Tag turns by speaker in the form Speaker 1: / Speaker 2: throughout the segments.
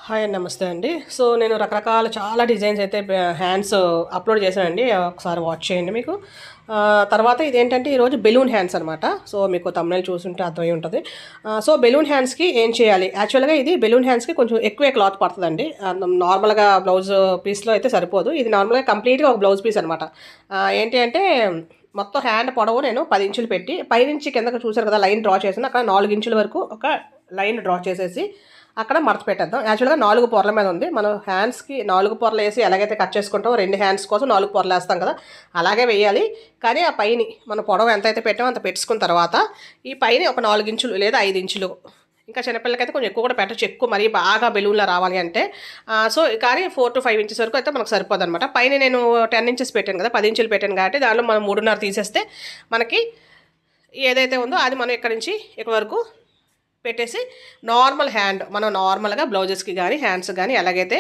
Speaker 1: Hi అండి. నమస్తే అండి. సో నేను రకరకాల చాలా డిజైన్స్ అయితే హ్యాండ్స్ అప్లోడ్ చేశానండి. ఒకసారి వాచ్ చేయండి మీకు. తర్వాత ఇదేంటంటే ఈరోజు బెలూన్ హ్యాండ్స్ అనమాట. సో మీకు thumbnail చూసుంటే అర్థమై ఉంటుంది. సో బెలూన్ హ్యాండ్స్కి ఏం చేయాలి, యాక్చువల్గా ఇది బెలూన్ హ్యాండ్స్కి కొంచెం ఎక్కువే క్లాత్ పడుతుందండి. నార్మల్గా బ్లౌజ్ పీస్లో అయితే సరిపోదు. ఇది నార్మల్గా కంప్లీట్గా ఒక బ్లౌజ్ పీస్ అనమాట. ఏంటి అంటే మొత్తం హ్యాండ్ పొడవు నేను 10 ఇంచులు పెట్టి పైనుంచి కిందకు చూసారు కదా లైన్ డ్రా చేసాను. అక్కడ 4 ఇంచుల వరకు ఒక లైన్ డ్రా చేసేసి అక్కడ మడత పెట్టేద్దాం. యాక్చువల్గా 4 పొరల మీద ఉంది. మనం హ్యాండ్స్కి 4 పొరలు వేసి ఎలాగైతే కట్ చేసుకుంటామో 2 హ్యాండ్స్ కోసం 4 పొరలు వేస్తాం కదా, అలాగే వేయాలి. కానీ ఆ పైని మన పొడవు ఎంతైతే పెట్టామో అంత పెట్టుకున్న తర్వాత ఈ పైన ఒక 4 ఇంచులు లేదా 5 ఇంచులు, ఇంకా చిన్నపిల్లలకైతే కొంచెం ఎక్కువ కూడా పెట్టచ్చు, ఎక్కువ మరీ బాగా బెలూన్లో రావాలి అంటే. సో కానీ 4 to 5 ఇంచెస్ వరకు అయితే మనకు సరిపోదు అనమాట. పైన నేను 10 ఇంచెస్ పెట్టాను కదా, 10 ఇంచులు పెట్టాను కాబట్టి దానిలో మనం 3.5 తీసేస్తే మనకి ఏదైతే ఉందో అది మనం ఇక్కడ నుంచి ఇక్కడ వరకు పెట్టేసి నార్మల్ హ్యాండ్ మనం నార్మల్గా బ్లౌజెస్కి కానీ హ్యాండ్స్ కానీ ఎలాగైతే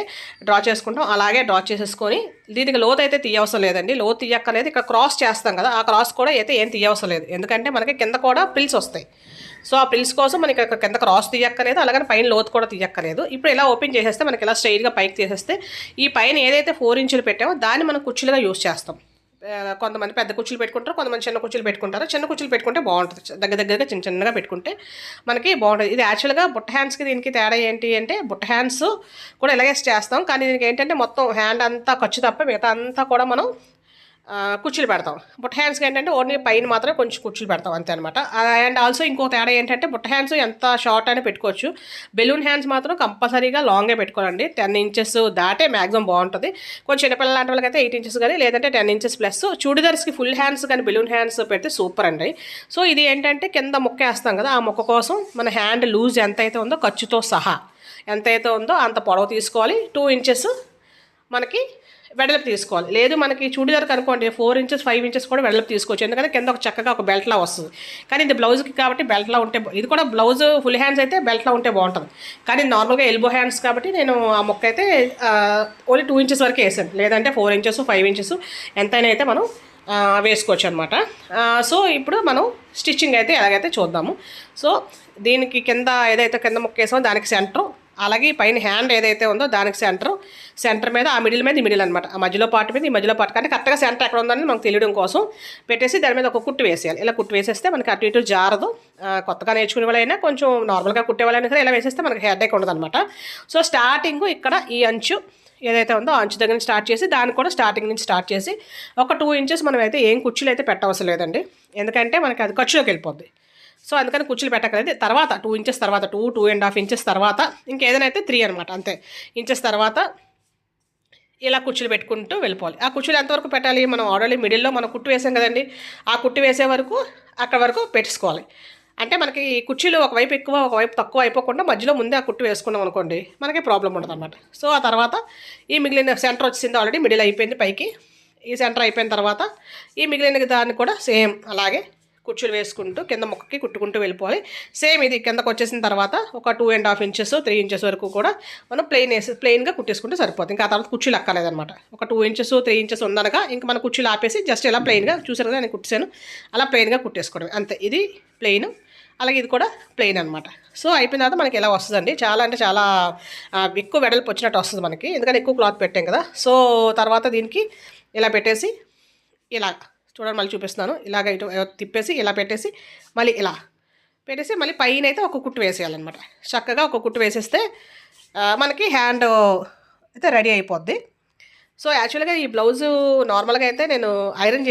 Speaker 1: డ్రా చేసుకుంటాం అలాగే డ్రా చేసేసుకొని, దీనికి లోతు అయితే తీయవసరం లేదండి. లోతు తీయక్కర్లేదు. ఇక్కడ క్రాస్ చేస్తాం కదా, ఆ క్రాస్ కూడా అయితే ఏం తీయవసరం లేదు, ఎందుకంటే మనకి కింద కూడా ప్రిల్స్ వస్తాయి. సో ఆ ప్రిల్స్ కోసం మనకి ఇక్కడ కింద క్రాస్ తీయక్కర్లేదు, అలాగే పైన లోతు కూడా తీయక్కర్లేదు. ఇప్పుడు ఇలా ఓపెన్ చేసేస్తే మనకి ఇలా స్ట్రైట్గా పైకి తీసేస్తే ఈ పైన ఏదైతే 4 ఇంచులు పెట్టామో దాన్ని మనం కుర్చీలుగా యూజ్ చేస్తాం. కొంతమంది పెద్ద కుర్చీలు పెట్టుకుంటారు, కొంతమంది చిన్న కుర్చీలు పెట్టుకుంటారు. చిన్న కుర్చీలు పెట్టుకుంటే బాగుంటుంది, దగ్గరగా చిన్నగా పెట్టుకుంటే మనకి బాగుంటుంది. ఇది యాక్చువల్గా బుట్ట హ్యాండ్స్కి దీనికి తేడా ఏంటి అంటే, బుట్ట హ్యాండ్స్ కూడా ఇలాగే చేస్తాం, కానీ దీనికి ఏంటంటే మొత్తం హ్యాండ్ అంతా ఖర్చు తప్ప మిగతా అంతా కూడా మనం కుర్చీలు పెడతాం. బుట్ట హ్యాండ్స్కి ఏంటంటే ఓన్లీ పైన మాత్రమే కొంచెం కుర్చీలు పెడతాం అంతే అనమాట. అండ్ ఆల్సో ఇంకో తేడా ఏంటంటే, బుట్ట హ్యాండ్స్ ఎంత షార్ట్ అని పెట్టుకోవచ్చు, బెలూన్ హ్యాండ్స్ మాత్రం కంపల్సరీగా లాంగే పెట్టుకోవాలండి. 10 ఇంచెస్ దాటే మ్యాక్సిమం బాగుంటుంది. కొంచెం చిన్నపిల్లల లాంటి వాళ్ళకైతే 8 ఇంచెస్ కానీ లేదంటే 10 ఇంచెస్ ప్లస్. చూడిదార్స్కి ఫుల్ హ్యాండ్స్ కానీ బెలూన్ హ్యాండ్స్ పెడితే సూపర్ అండి. సో ఇది ఏంటంటే కింద ముక్క వేస్తాం కదా, ఆ ముక్క కోసం మన హ్యాండ్ లూజ్ ఎంతైతే ఉందో ఖర్చుతో సహా ఎంతైతే ఉందో అంత పొడవు తీసుకోవాలి. 2 ఇంచెస్ మనకి వెడల్పు తీసుకోవాలి. లేదు మనకి చూడిదార్కి అనుకోండి 4 ఇంచెస్ 5 ఇంచెస్ కూడా వెడల్పు తీసుకోవచ్చు, ఎందుకంటే కింద ఒక చక్కగా ఒక బెల్ట్లా వస్తుంది. కానీ ఇది బ్లౌజ్కి కాబట్టి బెల్ట్లా ఉంటే, ఇది కూడా బ్లౌజ్ ఫుల్ హ్యాండ్స్ అయితే బెల్ట్లా ఉంటే బాగుంటుంది. కానీ నార్మల్గా ఎల్బో హ్యాండ్స్ కాబట్టి నేను ఆ మొక్క అయితే ఓన్లీ 2 ఇంచెస్ వరకు వేసాను, లేదంటే 4 ఇంచెస్ 5 ఇంచెస్ ఎంతైనా అయితే మనం వేసుకోవచ్చు అనమాట. సో ఇప్పుడు మనం స్టిచ్చింగ్ అయితే ఎలాగైతే చూద్దాము. సో దీనికి కింద ఏదైతే కింద మొక్క వేసామో దానికి సెంటర్, అలాగే పైన హ్యాండ్ ఏదైతే ఉందో దానికి సెంటర్ మీద, ఆ మిడిల్ మీద ఈ మిడిల్ అనమాట, ఆ మధ్యలో పార్ట్ మీద ఈ మధ్యలో పార్ట్, కానీ కరెక్ట్గా సెంటర్ ఎక్కడ ఉందని మనకు తెలియడం కోసం పెట్టేసి దాని మీద ఒక కుట్టు వేసేయాలి. ఇలా కుట్టు వేసేస్తే మనకి అటు ఇటు జారదు. కొత్తగా నేర్చుకునే వాళ్ళైనా కొంచెం నార్మల్గా కుట్టే వాళ్ళైనా సరే ఇలా వేసేస్తే మనకి హెడేక్ ఉండదు అనమాట. సో స్టార్టింగ్ ఇక్కడ ఈ అంచు ఏదైతే ఉందో అంచు దగ్గర నుంచి స్టార్ట్ చేసి దాన్ని కూడా స్టార్టింగ్ నుంచి స్టార్ట్ చేసి ఒక 2 ఇంచెస్ మనం అయితే ఏం కుర్చీలు అయితే పెట్టవలసిన లేదండి, ఎందుకంటే మనకి అది ఖర్చులోకి వెళ్ళిపోద్ది. సో అందుకని కుర్చీలు పెట్టకలేదు. తర్వాత 2 ఇంచెస్ తర్వాత 2.5 ఇంచెస్ తర్వాత ఇంకేదైనా అయితే 3 అనమాట, అంతే ఇంచెస్ తర్వాత ఇలా కుర్చీలు పెట్టుకుంటూ వెళ్ళిపోవాలి. ఆ కుర్చీలు ఎంతవరకు పెట్టాలి, మనం ఆల్రెడీ మిడిల్లో మనం కుట్టు వేసాం కదండి, ఆ కుట్టు వేసే వరకు అక్కడ వరకు పెట్టుకోవాలి. అంటే మనకి కుర్చీలు ఒకవైపు ఎక్కువ ఒకవైపు తక్కువ అయిపోకుండా మధ్యలో ముందే ఆ కుట్టు వేసుకున్నాం అనుకోండి మనకి ప్రాబ్లం ఉండదు అనమాట. సో ఆ తర్వాత ఈ మిగిలిన సెంటర్ వచ్చింది, ఆల్రెడీ మిడిల్ అయిపోయింది పైకి, ఈ సెంటర్ అయిపోయిన తర్వాత ఈ మిగిలిన దాన్ని కూడా సేమ్ అలాగే కుర్చీలు వేసుకుంటూ కింద మొక్కకి కుట్టుకుంటూ వెళ్ళిపోవాలి. సేమ్ ఇది కిందకు వచ్చేసిన తర్వాత ఒక 2.5 ఇంచెస్ 3 ఇంచెస్ వరకు కూడా మనం ప్లెయిన్గా కుట్టేసుకుంటే సరిపోతుంది. ఇంకా ఆ తర్వాత కుర్చీలు అక్కర్లేదనమాట. ఒక 2 ఇంచెస్ 3 ఇంచెస్ ఉందనగా ఇంకా మన కుర్చీలు ఆపేసి జస్ట్ ఇలా ప్లెయిన్గా, చూసారు కదా నేను కుట్టేసాను, అలా ప్లెయిన్గా కుట్టేసుకోవడం అంతే. ఇది ప్లెయిన్, అలాగే ఇది కూడా ప్లెయిన్ అనమాట. సో అయిపోయిన తర్వాత మనకి ఎలా వస్తుందండి, చాలా అంటే చాలా ఎక్కువ వెడల్పు వచ్చినట్టు వస్తుంది మనకి, ఎందుకంటే ఎక్కువ క్లాత్ పెట్టాం కదా. సో తర్వాత దీనికి ఇలా పెట్టేసి ఇలా చూడండి, మళ్ళీ చూపిస్తున్నాను, ఇలాగ ఇటు తిప్పేసి ఇలా పెట్టేసి మళ్ళీ ఇలా పెట్టేసి మళ్ళీ పైన అయితే ఒక కుట్టు వేసేయాలన్నమాట. చక్కగా ఒక కుట్టు వేసేస్తే మనకి హ్యాండ్ అయితే రెడీ అయిపోద్ది. సో యాక్చువల్గా ఈ బ్లౌజు నార్మల్గా అయితే నేను ఐరన్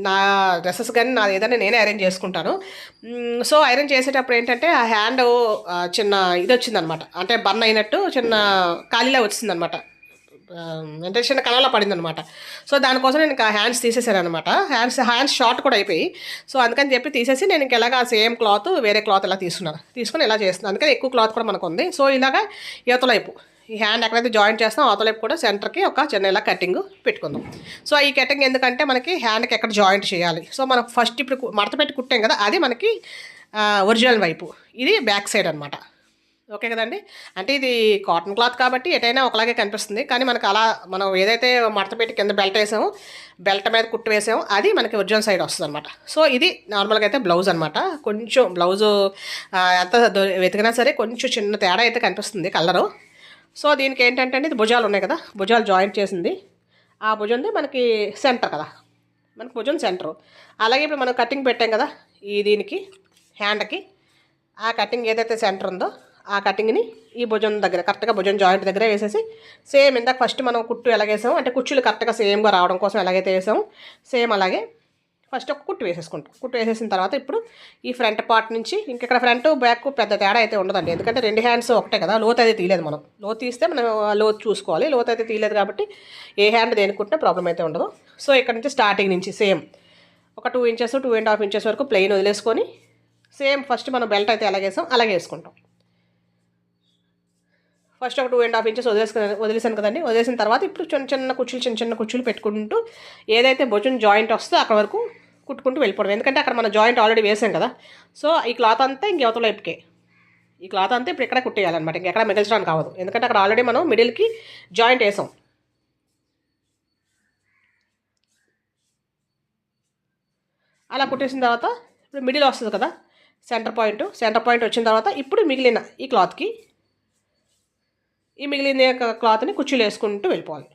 Speaker 1: నా డ్రెస్సెస్ కానీ నా ఏదైనా నేనే ఐరన్ చేసుకుంటాను. సో ఐరన్ చేసేటప్పుడు ఏంటంటే ఆ హ్యాండ్ చిన్న ఇది వచ్చిందనమాట, అంటే బర్న్ అయినట్టు చిన్న ఖాళీలా వచ్చిందనమాట, అంటే చిన్న కళలో పడిందనమాట. సో దానికోసం నేను హ్యాండ్స్ తీసేసాను అనమాట. హ్యాండ్స్ షార్ట్ కూడా అయిపోయి, సో అందుకని చెప్పి తీసేసి నేను ఇంకెలాగా సేమ్ క్లాత్ వేరే క్లాత్ ఇలా తీసుకుని ఇలా చేస్తున్నాను. అందుకని ఎక్కువ క్లాత్ కూడా మనకు ఉంది. సో ఇలాగా యువతల వైపు ఈ హ్యాండ్ ఎక్కడైతే జాయింట్ చేస్తాం అవతల వైపు కూడా సెంటర్కి ఒక చిన్న ఇలా కటింగ్ పెట్టుకుందాం. సో ఈ కటింగ్ ఎందుకంటే మనకి హ్యాండ్కి ఎక్కడ జాయింట్ చేయాలి. సో మనం ఫస్ట్ ఇప్పుడు మడత పెట్టి కుట్టాం కదా, అది మనకి ఒరిజినల్ వైపు, ఇది బ్యాక్ సైడ్ అనమాట. ఓకే కదండి. అంటే ఇది కాటన్ క్లాత్ కాబట్టి ఎటైనా ఒకలాగే కనిపిస్తుంది, కానీ మనకు అలా మనం ఏదైతే మడత పెట్టి కింద బెల్ట్ వేసామో, బెల్ట్ మీద కుట్టు వేసామో అది మనకి ఒరిజినల్ సైడ్ వస్తుంది అనమాట. సో ఇది నార్మల్గా అయితే బ్లౌజ్ అనమాట. కొంచెం బ్లౌజు ఎంత వెతికినా సరే కొంచెం చిన్న తేడా అయితే కనిపిస్తుంది కలరు. సో దీనికి ఏంటంటే అండి, ఇది భుజాలు ఉన్నాయి కదా, భుజాలు జాయింట్ చేసింది, ఆ భుజంది మనకి సెంటర్ కదా, మనకి భుజం సెంటరు. అలాగే ఇప్పుడు మనం కటింగ్ పెట్టాం కదా ఈ దీనికి హ్యాండ్కి, ఆ కటింగ్ ఏదైతే సెంటర్ ఉందో ఆ కటింగ్ని ఈ భుజం దగ్గర కరెక్ట్గా భుజం జాయింట్ దగ్గర వేసేసి సేమ్ ఇందాక ఫస్ట్ మనం కుట్టు ఎలాగేసాము అంటే కుచ్చులు కరెక్ట్గా సేమ్గా రావడం కోసం ఎలాగైతే వేసాము సేమ్ అలాగే ఫస్ట్ ఒక కుట్టు వేసేసుకుంటాం. కుట్టు వేసేసిన తర్వాత ఇప్పుడు ఈ ఫ్రంట్ పార్ట్ నుంచి ఇంకెక్కడ ఫ్రంట్ బ్యాక్ పెద్ద తేడా అయితే ఉండదండి, ఎందుకంటే 2 హ్యాండ్స్ ఒకటే కదా, లోతు అయితే తీయలేదు. మనం లోతు తీస్తే మనం లోతు చూసుకోవాలి, లోతు అయితే తీయలేదు కాబట్టి ఏ హ్యాండ్ దేనికుంటే ప్రాబ్లం అయితే ఉండదు. సో ఇక్కడ నుంచి స్టార్టింగ్ నుంచి సేమ్ ఒక 2 ఇంచెస్ 2.5 ఇంచెస్ వరకు ప్లెయిన్ వదిలేసుకొని సేమ్ ఫస్ట్ మనం బెల్ట్ అయితే ఎలాగేసాం అలాగే వేసుకుంటాం. ఫస్ట్ ఒక 2.5 ఇంచెస్ వదిలేసాను కదండి. వదిలేసిన తర్వాత ఇప్పుడు చిన్న చిన్న కుచ్చులు పెట్టుకుంటూ ఏదైతే భుజం జాయింట్ వస్తుందో అక్కడ వరకు కుట్టుకుంటూ వెళ్ళిపోవడం. ఎందుకంటే అక్కడ మన జాయింట్ ఆల్రెడీ వేసాం కదా. సో ఈ క్లాత్ అంతా ఇంక అవతల వైపుకే, ఈ క్లాత్ అంతా ఇప్పుడు ఇక్కడ కుట్టేయాలన్నమాట, ఇంకెక్కడ మిగిల్చడానికి కావదు, ఎందుకంటే అక్కడ ఆల్రెడీ మనం మిడిల్కి జాయింట్ వేసాం. అలా కుట్టేసిన తర్వాత ఇప్పుడు మిడిల్ వస్తుంది కదా సెంటర్ పాయింట్ వచ్చిన తర్వాత ఇప్పుడు మిగిలిన ఈ క్లాత్కి ఈ మిగిలిన క్లాత్ని కుచ్చులు వేసుకుంటూ వెళ్ళిపోవాలి.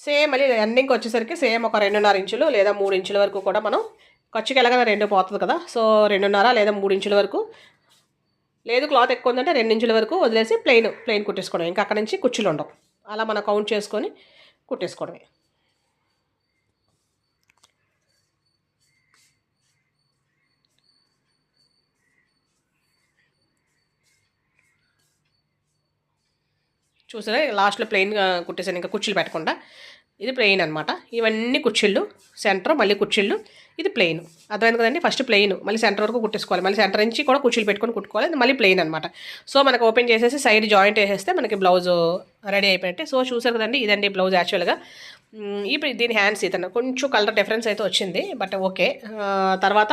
Speaker 1: సేమ్ మళ్ళీ ఎండింగ్కి వచ్చేసరికి సేమ్ ఒక 2.5 ఇంచులు లేదా 3 ఇంచుల వరకు కూడా మనం ఖర్చుకి ఎలాగైనా 2 పోతుంది కదా, సో 2.5 లేదా 3 ఇంచుల వరకు, లేదు క్లాత్ ఎక్కువ ఉందంటే 2 ఇంచుల వరకు వదిలేసి ప్లెయిన్ కుట్టేసుకోవడం. ఇంకా అక్కడ నుంచి కుచ్చులు ఉండవు, అలా మనం కౌంట్ చేసుకొని కుట్టేసుకోవడమే. చూసారా లాస్ట్లో ప్లెయిన్గా కుట్టేసాను, ఇంకా కుచ్చులు పెట్టకుండా. ఇది ప్లెయిన్ అనమాట, ఇవన్నీ కుచ్చిళ్ళు సెంటర్, మళ్ళీ కుచ్చిళ్ళు, ఇది ప్లెయిన్. అర్థమైంది కదండి. ఫస్ట్ ప్లెయిన్ మళ్ళీ సెంటర్ వరకు కుట్టేసుకోవాలి, మళ్ళీ సెంటర్ నుంచి కూడా కుచ్చిళ్ళు పెట్టుకొని కుట్టుకోవాలి, మళ్ళీ ప్లెయిన్ అనమాట. సో మనకు ఓపెన్ చేసేసి సైడ్ జాయింట్ వేసేస్తే మనకి బ్లౌజ్ రెడీ అయిపోయినట్టే. సో చూసారు కదండి, ఇదండి బ్లౌజ్ యాక్చువల్గా. ఇప్పుడు దీని హ్యాండ్స్ ఇతను కొంచెం కలర్ డిఫరెన్స్ అయితే వచ్చింది, బట్ ఓకే. తర్వాత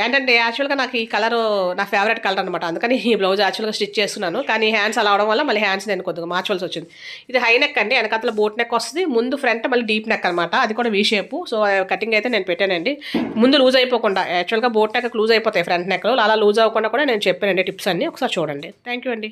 Speaker 1: ఏంటంటే యాక్చువల్గా నాకు ఈ కలర్ నా ఫేవరెట్ కలర్ అనమాట, అందుకని ఈ బ్లౌజ్ యాక్చువల్గా స్టిచ్ చేస్తున్నాను. కానీ హ్యాండ్స్ అలా అవడం వల్ల మళ్ళీ హ్యాండ్స్ నేను కొద్దిగా మార్చవలసి వచ్చింది. ఇది హై నెక్ అండి, వెనకాతల బోట్ నెక్ వస్తుంది, ముందు ఫ్రంట్ మళ్ళీ డీప్ నెక్ అనమాట, అది కూడా వీ షేపు. సో కటింగ్ అయితే నేను పెట్టానండి, ముందు లూజ్ అయిపోకుండా. యాక్చువల్గా బోట్ నెక్ లూజ్ అయిపోతాయి ఫ్రంట్ నెక్లో, అలా లూజ్ అవ్వకుండా కూడా నేను చెప్పానండి టిప్స్ అన్నీ, ఒకసారి చూడండి. థ్యాంక్ యూ అండి.